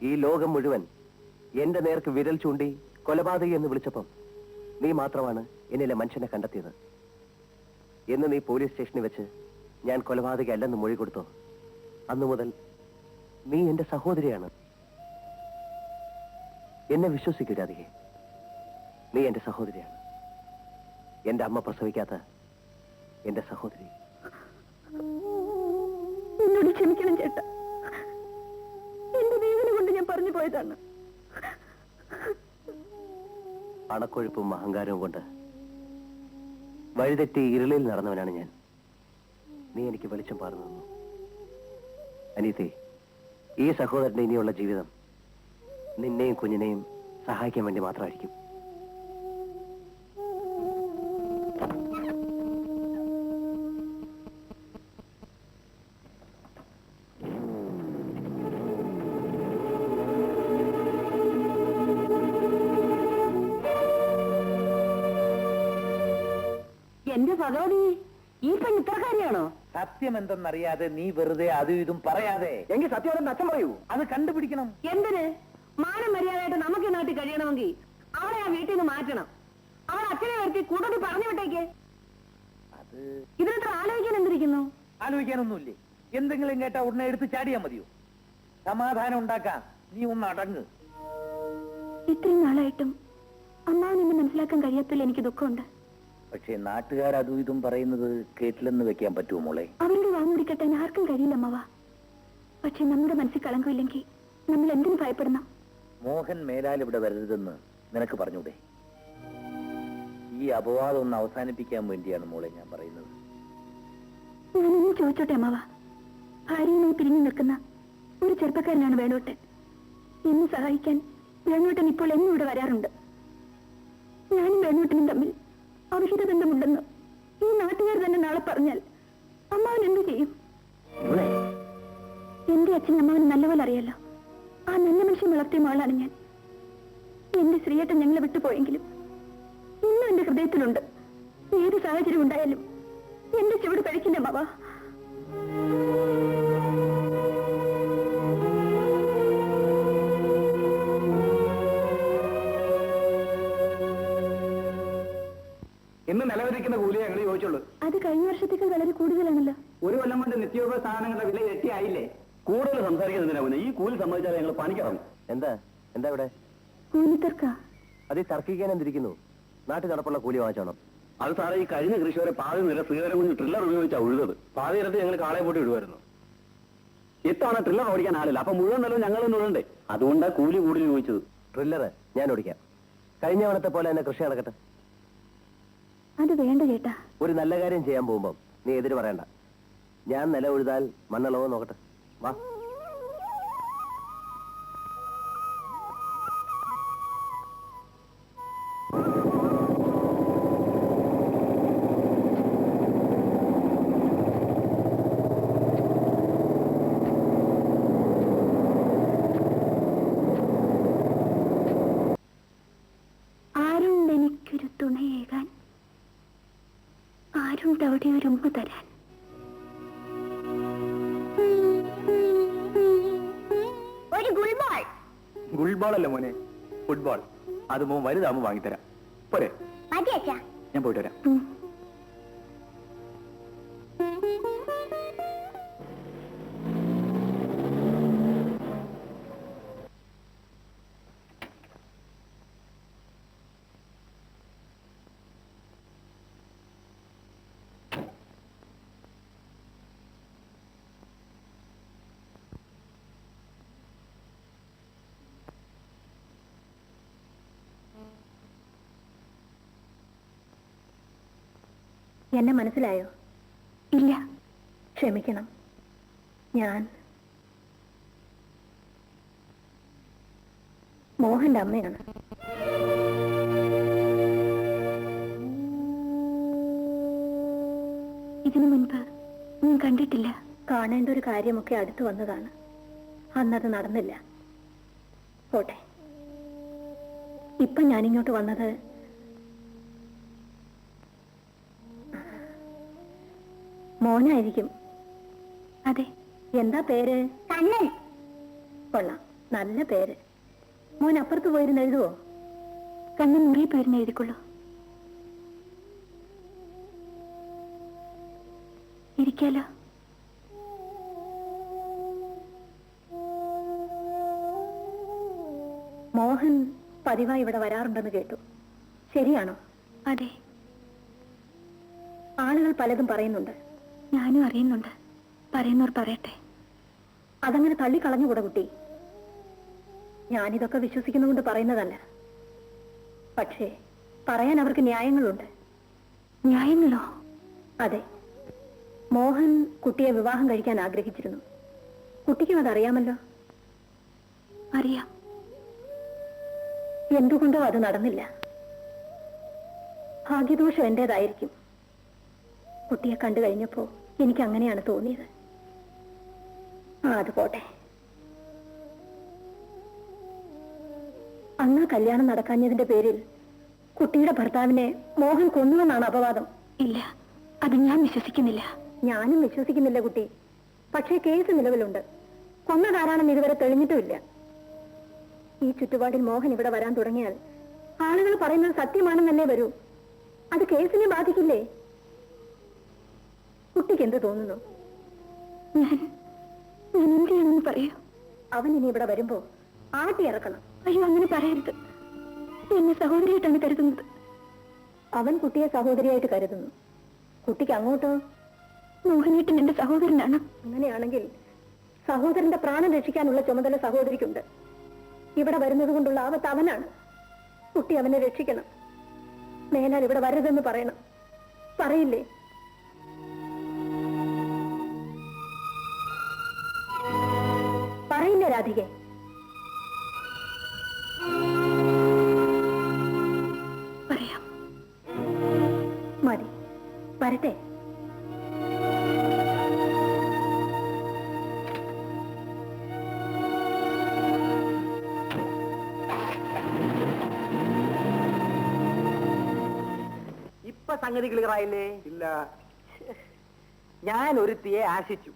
ഈ ലോകം മുഴുവൻ എന്റെ നേർക്ക് വിരൽ ചൂണ്ടി കൊലപാതകി എന്ന് വിളിച്ചപ്പം നീ മാത്രമാണ് എന്നിലെ മനുഷ്യനെ കണ്ടെത്തിയത്. എന്ന് നീ പോലീസ് സ്റ്റേഷനിൽ വെച്ച് ഞാൻ കൊലപാതകി അല്ലെന്ന് മൊഴി കൊടുത്തോ, അന്നു മുതൽ നീ എന്റെ സഹോദരിയാണ്. എന്നെ വിശ്വസിക്കൂ രാധികെ, നീ എന്റെ സഹോദരിയാണ്. എന്റെ അമ്മ പ്രസവിക്കാത്ത എന്റെ സഹോദരി. എന്നോട് ക്ഷമിക്കണം ചേട്ടാ, എന്റെ ദൈവനെ കൊണ്ട് ഞാൻ പറഞ്ഞു പോയതാണ്. അണക്കൊഴുപ്പും അഹങ്കാരവും കൊണ്ട് വഴിതെറ്റി ഇരുളിൽ നടന്നവനാണ് ഞാൻ. നീ എനിക്ക് വെളിച്ചം പാർന്നു തന്നു. അനീതി, ഈ സഹോദരന്റെ ഇനിയുള്ള ജീവിതം നിന്നെയും കുഞ്ഞിനെയും സഹായിക്കാൻ വേണ്ടി മാത്രമായിരിക്കും. എന്റെ ഭഗവതി, ഈ പെണ്ണ് ഇത്രക്കാരിയാണോ? സത്യം എന്തെന്നറിയാതെ നീ വെറുതെ അതും ഇതും പറയാതെ. എങ്കിൽ സത്യം അച്ഛൻ പറയൂ. അത് കണ്ടുപിടിക്കണം. എന്തിന്? മാനം മര്യാദയായിട്ട് നമുക്ക് ഈ നാട്ടിൽ കഴിയണമെങ്കിൽ അവളെ ആ വീട്ടിൽ നിന്ന് മാറ്റണം. അവൾ അച്ഛനെ വരുത്തി കൂട്ടത്തിൽ പറഞ്ഞു വിട്ടേക്ക്. അത് ഇതിനത്ര ആലോചിക്കാൻ എന്തിരിക്കുന്നു? ആലോചിക്കാനൊന്നുമില്ലേ? എന്തെങ്കിലും കേട്ടാ ഉടനെ എടുത്ത് ചാടിയാ മതിയോ? സമാധാനം ഉണ്ടാക്കാം. നീ ഒന്ന് അടങ്ങ്. ഇത്രയും നാളായിട്ടും അമ്മാവൻ എന്നെ മനസ്സിലാക്കാൻ കഴിയാത്തതിൽ എനിക്ക് ദുഃഖമുണ്ട്. പക്ഷേ നാട്ടുകാർ അതും ഇതും പറയുന്നത് കേട്ടില്ലെന്ന് വെക്കാൻ പറ്റുമോ മോളെ? അവരുടെ വാങ്ങുടി കെട്ടാൻ ആർക്കും കഴിയില്ല അമ്മവ. പക്ഷെ നമ്മുടെ മനസ്സിൽ കളങ്കമില്ലെങ്കിൽ നമ്മൾ എന്തിനു ഭയപ്പെടണം? മോഹൻ മേലാൽ ഇവിടെ വരരുതെന്ന് നിനക്ക് പറഞ്ഞൂടെ? ഈ അപവാദം ഒന്ന് അവസാനിപ്പിക്കാൻ വേണ്ടിയാണ് മോളെ ഞാൻ പറയുന്നത്. ഞാനൊന്ന് ചോദിച്ചോട്ടെ അമ്മവ, ഭാര്യയുമായി പിരിഞ്ഞു നിൽക്കുന്ന ഒരു ചെറുപ്പക്കാരനാണ് വേണോട്ടൻ. എന്നെ സഹായിക്കാൻ വേണോട്ടൻ ഇപ്പോൾ എന്നും ഇവിടെ വരാറുണ്ട്. ഞാനും വേണോട്ടനും തമ്മിൽ അവിഹിത ബന്ധമുണ്ടെന്ന് ഈ നാട്ടുകാർ തന്നെ നാളെ പറഞ്ഞാൽ അമ്മാവൻ എന്ത് ചെയ്യും? എന്റെ അച്ഛൻ അമ്മാവന് നല്ലപോലെ അറിയാലോ. ആ നല്ല മനുഷ്യൻ വളർത്തിയ മകളാണ് ഞാൻ. എന്റെ ശ്രീയേട്ടൻ ഞങ്ങളെ വിട്ടുപോയെങ്കിലും ഇന്നും എന്റെ ഹൃദയത്തിലുണ്ട്. ഏത് സാഹചര്യം ഉണ്ടായാലും എന്റെ ചുവട് കഴിക്കില്ല അമ്മാവ. ഇന്ന് നിലവിലിരിക്കുന്ന കൂലി ഞങ്ങൾ ചോദിച്ചുള്ളൂ. അത് കഴിഞ്ഞ വർഷത്തേക്ക് വളരെ കൂടുതലാണല്ലോ. ഒരു കൊല്ലം കൊണ്ട് നിത്യോപയോഗ സാധനങ്ങളുടെ വില ഇരട്ടിയായില്ലേ? കൂടുതൽ സംസാരിക്കുന്നതിനാ ഈ കൂലി സമ്മതിച്ചാൽ ഞങ്ങൾ പണിക്കിറങ്ങും. എന്താ എന്താ ഇവിടെ കൂലിത്തർക്ക? അത് തർക്കിക്കാൻ എന്തിരിക്കുന്നു? നാട്ടിൽ നടപ്പുള്ള കൂലി വാങ്ങിച്ചോണം. അത് സാറേ, ഈ കഴിഞ്ഞ കൃഷി വരെ പാതി നിര ശ്രീധരം കുഞ്ഞ് ട്രില്ലർ ഉപയോഗിച്ചാ ഉഴുതത്. പാതി നിരത്ത് ഞങ്ങൾ കാളയെ പോട്ട് ഇടുമായിരുന്നു. ഇത്തവണ ട്രില്ലർ ഓടിക്കാൻ ആളില്ല. അപ്പൊ മുഴുവൻ നിലവും ഞങ്ങൾ ഉഴുണ്ടേ. അതുകൊണ്ടാ കൂലി കൂടുതൽ ചോദിച്ചത്. ട്രില്ലർ ഞാൻ ഓടിക്കാം. കഴിഞ്ഞ തവണത്തെ പോലെ തന്നെ കൃഷി നടക്കട്ടെ. അത് വേണ്ട ചേട്ടാ. ഒരു നല്ല കാര്യം ചെയ്യാൻ പോകുമ്പോ നീ എതിര് പറയണ്ട. ഞാൻ നില ഉഴുതാൽ മണ്ണളവോ നോക്കട്ടെ. വാ. ആരുണ്ടെനിക്കൊരു തുണയേകാൻ, ആരുണ്ടവിടെ ഒരു ഉമ്മ തരാൻ. ഒരു ഗുൾബോൾ. ഗുൾബോൾ അല്ല മോനെ, ഫുട്ബോൾ. അത് മോൻ വലുതാകുമ്പോ വാങ്ങിത്തരാം. പോരെ? ഞാൻ പോയിട്ട് വരാം. എന്നെ മനസ്സിലായോ? ഇല്ല, ക്ഷമിക്കണം. ഞാൻ മോഹന്റെ അമ്മയാണ്. ഇതിനു മുൻപ് ഞാൻ കണ്ടിട്ടില്ല. കാണേണ്ട ഒരു കാര്യമൊക്കെ അടുത്തു വന്നതാണ്. അന്നത് നടന്നില്ല. പോട്ടെ. ഇപ്പൊ ഞാനിങ്ങോട്ട് വന്നത് മോനായിരിക്കും. അതെ. എന്താ പേര്? കണ്ണൻ. കൊള്ളാം. നല്ല പേര്. മോൻ അപ്പുറത്ത് പോയിരുന്ന് എഴുതുവോ? കണ്ണൻ മുറി പോയിരുന്ന് എഴുതിക്കൊള്ളൂ. ഇരിക്കാലോ. മോഹൻ പതിവായി ഇവിടെ വരാറുണ്ടെന്ന് കേട്ടു. ശരിയാണോ? അതെ. ആളുകൾ പലതും പറയുന്നുണ്ട്. ഞാനും അറിയുന്നുണ്ട്. പറയുന്നവർ പറയട്ടെ. അതങ്ങനെ തള്ളിക്കളഞ്ഞുകൂടെ കുട്ടി. ഞാനിതൊക്കെ വിശ്വസിക്കുന്നതുകൊണ്ട് പറയുന്നതല്ല. പക്ഷേ പറയാൻ അവർക്ക് ന്യായങ്ങളുണ്ട്. ന്യായങ്ങളോ? അതെ. മോഹൻ കുട്ടിയെ വിവാഹം കഴിക്കാൻ ആഗ്രഹിച്ചിരുന്നു. കുട്ടിക്കും അതറിയാമല്ലോ. അറിയാം. എന്തുകൊണ്ടോ അത് നടന്നില്ല. ഭാഗ്യദോഷം എന്റേതായിരിക്കും. കുട്ടിയെ കണ്ടു കഴിഞ്ഞപ്പോ എനിക്ക് അങ്ങനെയാണ് തോന്നിയത്. അത് പോട്ടെ. അന്ന് കല്യാണം നടക്കാഞ്ഞതിന്റെ പേരിൽ കുട്ടിയുടെ ഭർത്താവിനെ മോഹൻ കൊന്നുവെന്നാണ് അപവാദം. ഇല്ല, അത് ഞാൻ വിശ്വസിക്കുന്നില്ല. ഞാനും വിശ്വസിക്കുന്നില്ല കുട്ടി. പക്ഷേ കേസ് നിലവിലുണ്ട്. കൊന്നതാരാണെന്ന് ഇതുവരെ തെളിഞ്ഞിട്ടുമില്ല. ഈ ചുറ്റുപാടിൽ മോഹൻ ഇവിടെ വരാൻ തുടങ്ങിയാൽ ആളുകൾ പറയുന്നത് സത്യമാണെന്നല്ലേ വരൂ. അത് കേസിനെ ബാധിക്കില്ലേ? കുട്ടിക്ക് എന്ത് തോന്നുന്നു? ഞാൻ എന്ത് ചെയ്യണമെന്ന് പറയൂ. അവൻ ഇനി ഇവിടെ വരുമ്പോ ആട്ടി ഇറക്കണം. അയ്യോ, അങ്ങനെ പറയരുത്. എന്നെ സഹോദരിയായിട്ടാണ് കരുതുന്നത്. അവൻ കുട്ടിയെ സഹോദരിയായിട്ട് കരുതുന്നു. കുട്ടിക്ക് അങ്ങോട്ടോ? മോഹനേട്ടൻ എന്റെ സഹോദരനാണ്. അങ്ങനെയാണെങ്കിൽ സഹോദരന്റെ പ്രാണൻ രക്ഷിക്കാനുള്ള ചുമതല സഹോദരിക്കുണ്ട്. ഇവിടെ വരുന്നത് കൊണ്ടുള്ള ആപത്ത് അവനാണ്. കുട്ടി അവനെ രക്ഷിക്കണം. മേലാൽ ഇവിടെ വരരുതെന്ന് പറയണം. പറയില്ലേ? പറയില്ലേ രാധികെ? പറയാം. മതി, വരട്ടെ. ഇപ്പൊ സംഗതി ക്ലിയർ ആയില്ലേ? ഇല്ല. ഞാൻ ഒരുത്തിയെ ആശിച്ചു,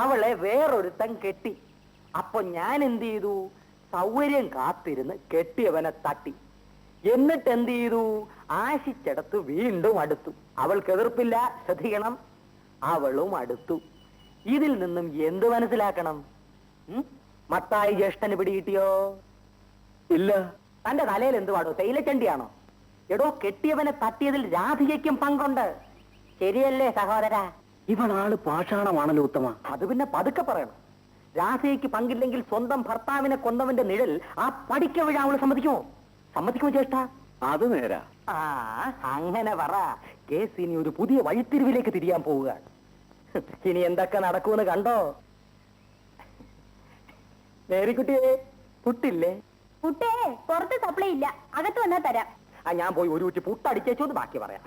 അവളെ വേറൊരുത്തൻ കെട്ടി. അപ്പൊ ഞാൻ എന്ത് ചെയ്തു? സൗകര്യം കാത്തിരുന്ന് കെട്ടിയവനെ തട്ടി. എന്നിട്ട് എന്ത് ചെയ്തു? ആശിച്ചെടുത്ത് വീണ്ടും അടുത്തു. അവൾക്ക് എതിർപ്പില്ല, ശ്രദ്ധിക്കണം. അവളും അടുത്തു. ഇതിൽ നിന്നും എന്ത് മനസ്സിലാക്കണം? മത്തായി ജ്യേഷ്ഠന് പിടികിട്ടിയോ? ഇല്ല. തന്റെ തലയിൽ എന്തുവാടോ? തേയിലച്ചണ്ടിയാണോ? എടോ, കെട്ടിയവനെ തട്ടിയതിൽ രാധികയ്ക്കും പങ്കുണ്ട്. ശരിയല്ലേ സഹോദര? ഇവളാള് പാഷാണമാണല്ലോ ഉത്തമ. അത് പിന്നെ പതുക്കെ പറയണം. രാധയ്ക്ക് പങ്കില്ലെങ്കിൽ സ്വന്തം ഭർത്താവിനെ കൊന്നവന്റെ നിഴൽ ആ പടിക്ക വീഴാൻ അവള് സമ്മതിക്കുമോ? സമ്മതിക്കുമോ ചേട്ടാ? അത് നേരാ. ആ, അങ്ങനെ പറ. കേസ് ഇനി ഒരു പുതിയ വഴിത്തിരിവിലേക്ക് തിരിയാൻ പോവുകയാണ്. ഇനി എന്തൊക്കെ നടക്കുമെന്ന് കണ്ടോ? മേരിക്കുട്ടിയെ, പുട്ടില്ലേ? കുട്ടേ, പുറത്ത് സപ്ലൈ ഇല്ല, അകത്ത് വന്നാ തരാം. ഞാൻ പോയി ഒരു കുറ്റി പുട്ടടിച്ചേച്ചോന്ന് ബാക്കി പറയാം.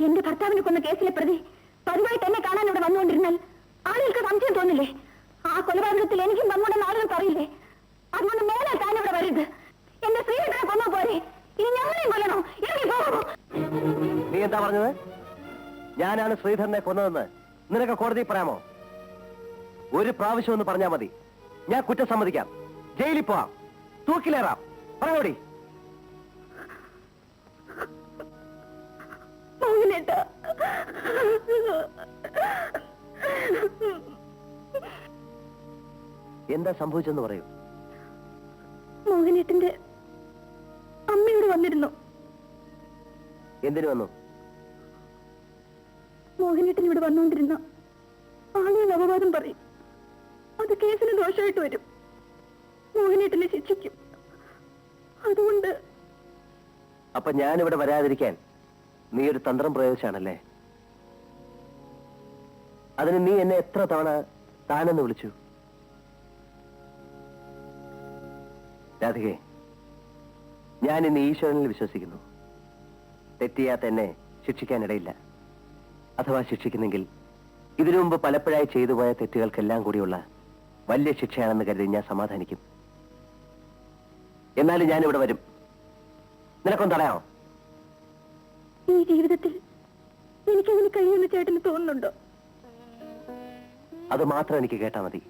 എന്റെ ഭർത്താവിനെ കൊന്ന കേസിലെ പ്രതി പതിവായി തന്നെ കാണാൻ ഇവിടെ വന്നുകൊണ്ടിരുന്നാൽ ആളുകൾക്ക് സംശയം തോന്നില്ലേ? ആ കൊലപാതകത്തിൽ എനിക്കും പങ്കുണ്ടെന്ന് ആളുകൾ പറയില്ലേ? അതുകൊണ്ട് മേലെ താൻ ഇവിടെ വരരുത്. എന്റെ സ്ത്രീയെ കൊന്ന പോലെ ഇനി ഞങ്ങളെയും കൊല്ലണോ? ഇറങ്ങി പോകുമോ? നീ എന്താ പറഞ്ഞത്? ഞാനാണ് ശ്രീധരനെ കൊന്നതെന്ന് നിനക്ക് കോടതി പറയാമോ? ഒരു പ്രാവശ്യം ഒന്ന് പറഞ്ഞാൽ മതി. ഞാൻ കുറ്റം സമ്മതിക്കാം. ജയിലിൽ പോവാം, തൂക്കിലേറാം. പറയോടി. എന്താ സംഭവിച്ചെന്ന് പറയൂ. മോഹനേട്ടന്റെ അമ്മയോട് വന്നിരുന്നു. എന്തിനു വന്നു? മോഹനേട്ടൻ ഇവിടെ വന്നുകൊണ്ടിരുന്ന ആളുകൾ അപവാദം പറയും. അത് കേസിന് ദോഷമായിട്ട് വരും. മോഹനേട്ടനെ ശിക്ഷിക്കും. അതുകൊണ്ട് അപ്പൊ ഞാനിവിടെ വരാതിരിക്കാൻ നീ ഒരു തന്ത്രം പ്രയോഗിച്ചാണല്ലേ? അതിന് നീ എന്നെ എത്ര തവണ താനെന്ന് വിളിച്ചു? രാധികെ, ഞാൻ ഇന്ന് ഈശ്വരനിൽ വിശ്വസിക്കുന്നു. തെറ്റിയാത്ത എന്നെ ശിക്ഷിക്കാനിടയില്ല. അഥവാ ശിക്ഷിക്കുന്നെങ്കിൽ ഇതിനു മുമ്പ് പലപ്പോഴായി ചെയ്തു പോയ തെറ്റുകൾക്കെല്ലാം കൂടിയുള്ള വലിയ ശിക്ഷയാണെന്ന് കരുതി ഞാൻ സമാധാനിക്കും. എന്നാലും ഞാനിവിടെ വരും. നിനക്കൊന്ന് തടയാമോ? ഈ ജീവിതത്തിൽ എനിക്കതിന് കഴിയുമെന്ന് ചേട്ടന് തോന്നുന്നുണ്ടോ? അത് മാത്രം എനിക്ക് കേട്ടാ മതി.